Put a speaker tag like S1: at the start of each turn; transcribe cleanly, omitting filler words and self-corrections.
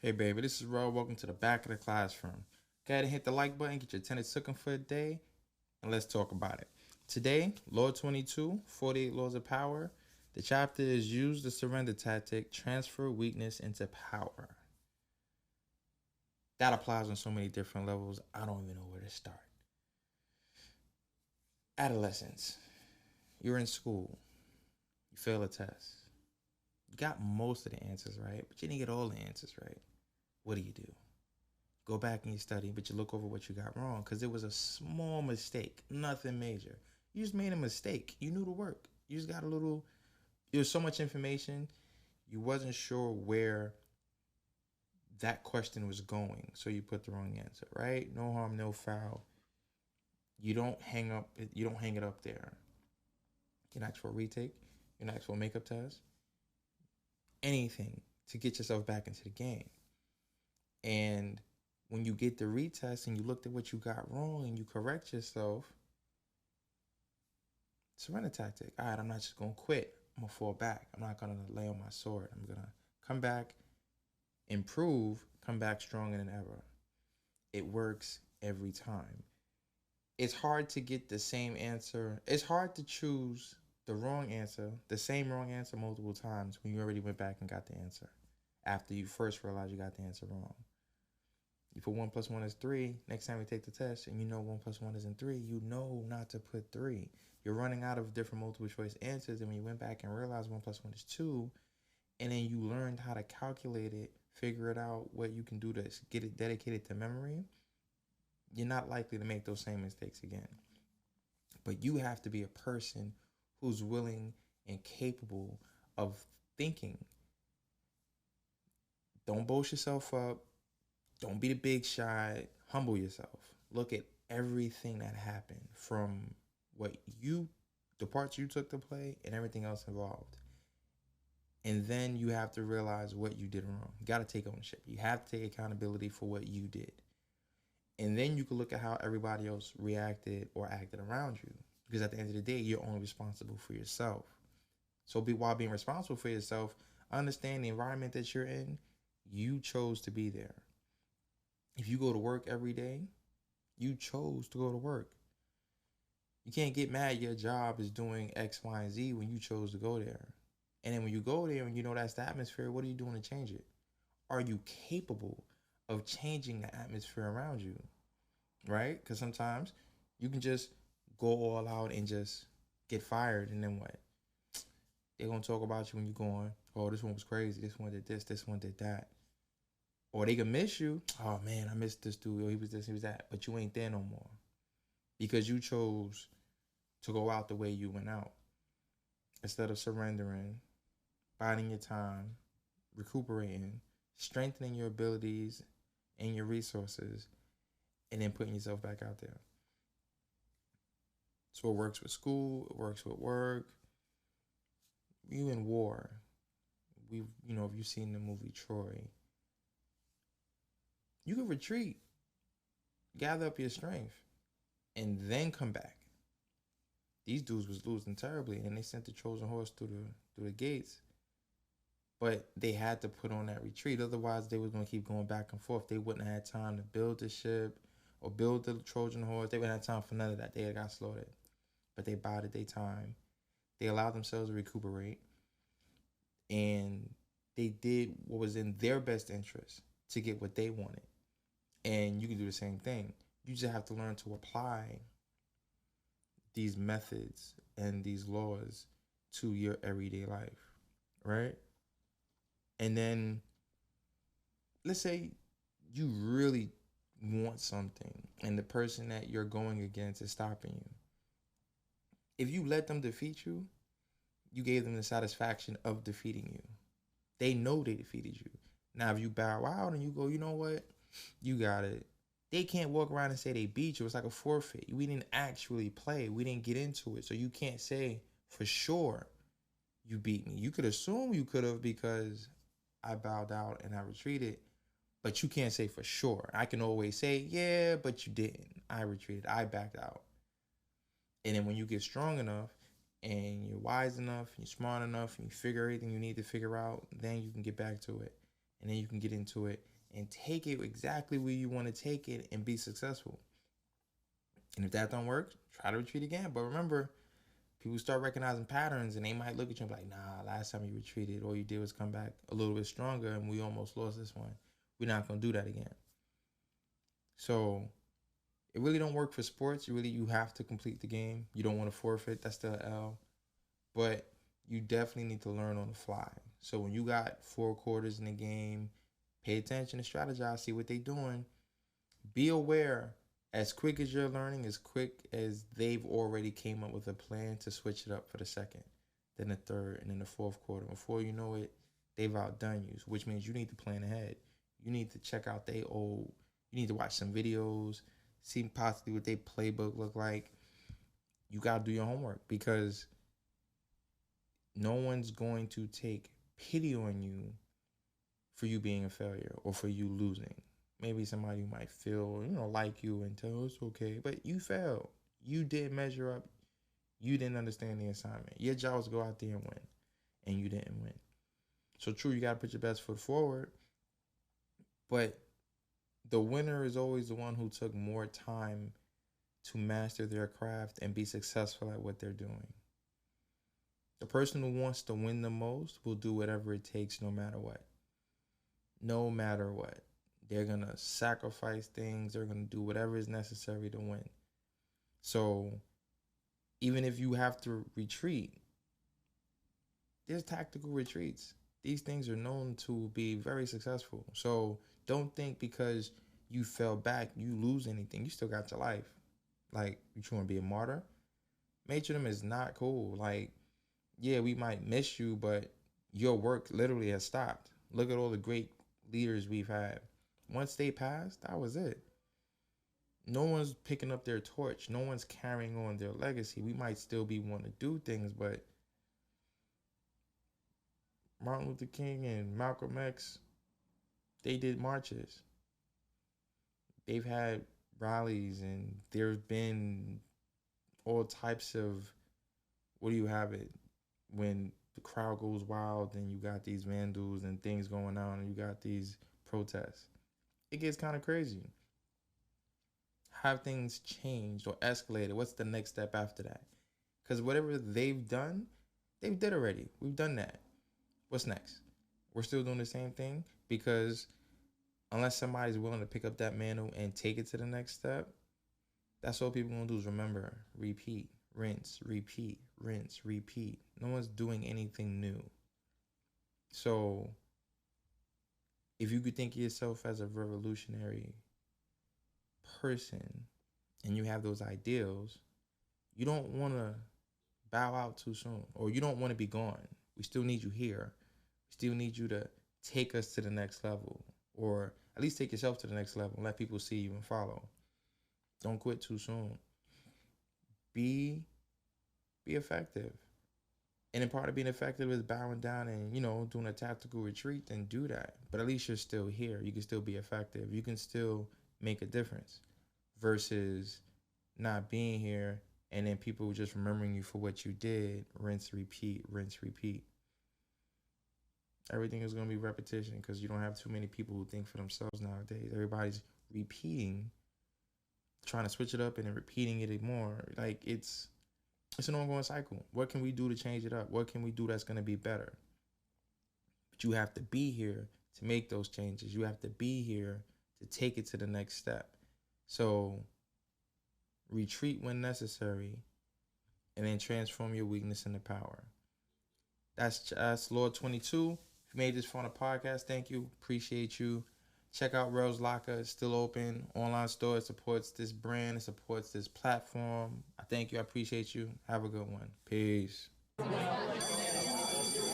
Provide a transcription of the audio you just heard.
S1: Hey baby, this is Ro. Welcome to the back of the classroom. Go ahead and hit the like button, get your attendance taken for a day, and let's talk about it. Today, Law 22, 48 Laws of Power. The chapter is Use the Surrender Tactic, Transfer Weakness into Power. That applies on so many different levels, I don't even know where to start. Adolescence. You're in school. You fail a test. You got most of the answers right, but you didn't get all the answers right. What do? Go back and you study, but you look over what you got wrong because it was a small mistake, nothing major. You just made a mistake. You knew the work. You just got a little. There's so much information, you wasn't sure where that question was going, so you put the wrong answer. Right? No harm, no foul. You don't hang up. You don't hang it up there. You can ask for a retake. You can ask for a makeup test. Anything to get yourself back into the game. And when you get the retest and you looked at what you got wrong and you correct yourself, surrender tactic. All right, I'm not just gonna quit. I'm gonna fall back. I'm not gonna lay on my sword. I'm gonna come back, improve, come back stronger than ever. It works every time. It's hard to get the same answer. It's hard to choose the wrong answer, the same wrong answer multiple times when you already went back and got the answer after you first realized you got the answer wrong. You put 1 plus 1 is 3. Next time you take the test and you know 1 plus 1 isn't 3, you know not to put 3. You're running out of different multiple choice answers, and when you went back and realized 1 plus 1 is 2, and then you learned how to calculate it, figure it out, what you can do to get it dedicated to memory, you're not likely to make those same mistakes again. But you have to be a person who's willing and capable of thinking. Don't boast yourself up. Don't be the big shot. Humble yourself. Look at everything that happened from what you, the parts you took to play, and everything else involved. And then you have to realize what you did wrong. You got to take ownership. You have to take accountability for what you did. And then you can look at how everybody else reacted or acted around you. Because at the end of the day, you're only responsible for yourself. So while being responsible for yourself, understand the environment that you're in, you chose to be there. If you go to work every day, you chose to go to work. You can't get mad your job is doing X, Y, and Z when you chose to go there. And then when you go there and you know that's the atmosphere, what are you doing to change it? Are you capable of changing the atmosphere around you? Right? Because sometimes you can just go all out and just get fired, and then what? They're going to talk about you when you're going, oh, this one was crazy. This one did this one did that. Or they can miss you. Oh, man, I missed this dude. Oh, he was this, he was that. But you ain't there no more because you chose to go out the way you went out instead of surrendering, biding your time, recuperating, strengthening your abilities and your resources, and then putting yourself back out there. So it works with school, it works with work. You in war. If you've seen the movie Troy, you can retreat, gather up your strength, and then come back. These dudes was losing terribly, and they sent the Trojan horse through the gates. But they had to put on that retreat. Otherwise, they was gonna keep going back and forth. They wouldn't have had time to build the ship or build the Trojan horse. They wouldn't have time for none of that. They had got slaughtered. But they bided their time. They allowed themselves to recuperate, and they did what was in their best interest to get what they wanted. And you can do the same thing. You just have to learn to apply these methods and these laws to your everyday life, right? And then let's say you really want something and the person that you're going against is stopping you. If you let them defeat you, you gave them the satisfaction of defeating you. They know they defeated you. Now, if you bow out and you go, you know what? You got it. They can't walk around and say they beat you. It's like a forfeit. We didn't actually play. We didn't get into it. So you can't say for sure you beat me. You could assume you could have because I bowed out and I retreated, but you can't say for sure. I can always say, yeah, but you didn't. I retreated. I backed out. And then when you get strong enough and you're wise enough, you're smart enough, and you figure everything you need to figure out, then you can get back to it and then you can get into it and take it exactly where you want to take it and be successful. And if that don't work, try to retreat again. But remember, people start recognizing patterns and they might look at you and be like, nah, last time you retreated, all you did was come back a little bit stronger and we almost lost this one. We're not going to do that again. So it really don't work for sports. You have to complete the game. You don't want to forfeit. That's still an L. But you definitely need to learn on the fly. So when you got 4 quarters in the game, pay attention and strategize, see what they're doing. Be aware, as quick as you're learning, as quick as they've already came up with a plan to switch it up for the second, then the third, and then the fourth quarter. Before you know it, they've outdone you, which means you need to plan ahead. You need to check out you need to watch some videos, see possibly what their playbook look like. You got to do your homework because no one's going to take pity on you for you being a failure or for you losing. Maybe somebody might feel, like you and tell it's okay, but you failed. You did measure up. You didn't understand the assignment. Your job was to go out there and win, and you didn't win. So true, you got to put your best foot forward, but the winner is always the one who took more time to master their craft and be successful at what they're doing. The person who wants to win the most will do whatever it takes no matter what. No matter what. They're going to sacrifice things. They're going to do whatever is necessary to win. So even if you have to retreat, there's tactical retreats. These things are known to be very successful. So don't think because you fell back, you lose anything. You still got your life. Like, you want to be a martyr? Martyrdom is not cool. Like, yeah, we might miss you, but your work literally has stopped. Look at all the great leaders we've had. Once they passed, that was it. No one's picking up their torch. No one's carrying on their legacy. We might still be wanting to do things, but Martin Luther King and Malcolm X, they did marches. They've had rallies, and there's been all types of, what do you have it? When the crowd goes wild and you got these vandals and things going on and you got these protests. It gets kind of crazy. Have things changed or escalated? What's the next step after that? Because whatever they've done, they've did already. We've done that. What's next? We're still doing the same thing because unless somebody's willing to pick up that mantle and take it to the next step, that's all people gonna do is remember, repeat, rinse, repeat, rinse, repeat. No one's doing anything new. So if you could think of yourself as a revolutionary person and you have those ideals, you don't want to bow out too soon, or you don't want to be gone. We still need you here. We still need you to take us to the next level, or at least take yourself to the next level and let people see you and follow. Don't quit too soon. Be effective. And then part of being effective is bowing down and, doing a tactical retreat, then do that. But at least you're still here. You can still be effective. You can still make a difference versus not being here and then people just remembering you for what you did. Rinse, repeat, rinse, repeat. Everything is going to be repetition because you don't have too many people who think for themselves nowadays. Everybody's repeating, trying to switch it up and then repeating it more. Like, it's an ongoing cycle. What can we do to change it up? What can we do that's going to be better? But you have to be here to make those changes. You have to be here to take it to the next step. So retreat when necessary and then transform your weakness into power. That's Lord 22. If you made this far on a podcast, thank you. Appreciate you. Check out Rails Locker. It's still open. Online store. It supports this brand. It supports this platform. I thank you. I appreciate you. Have a good one. Peace.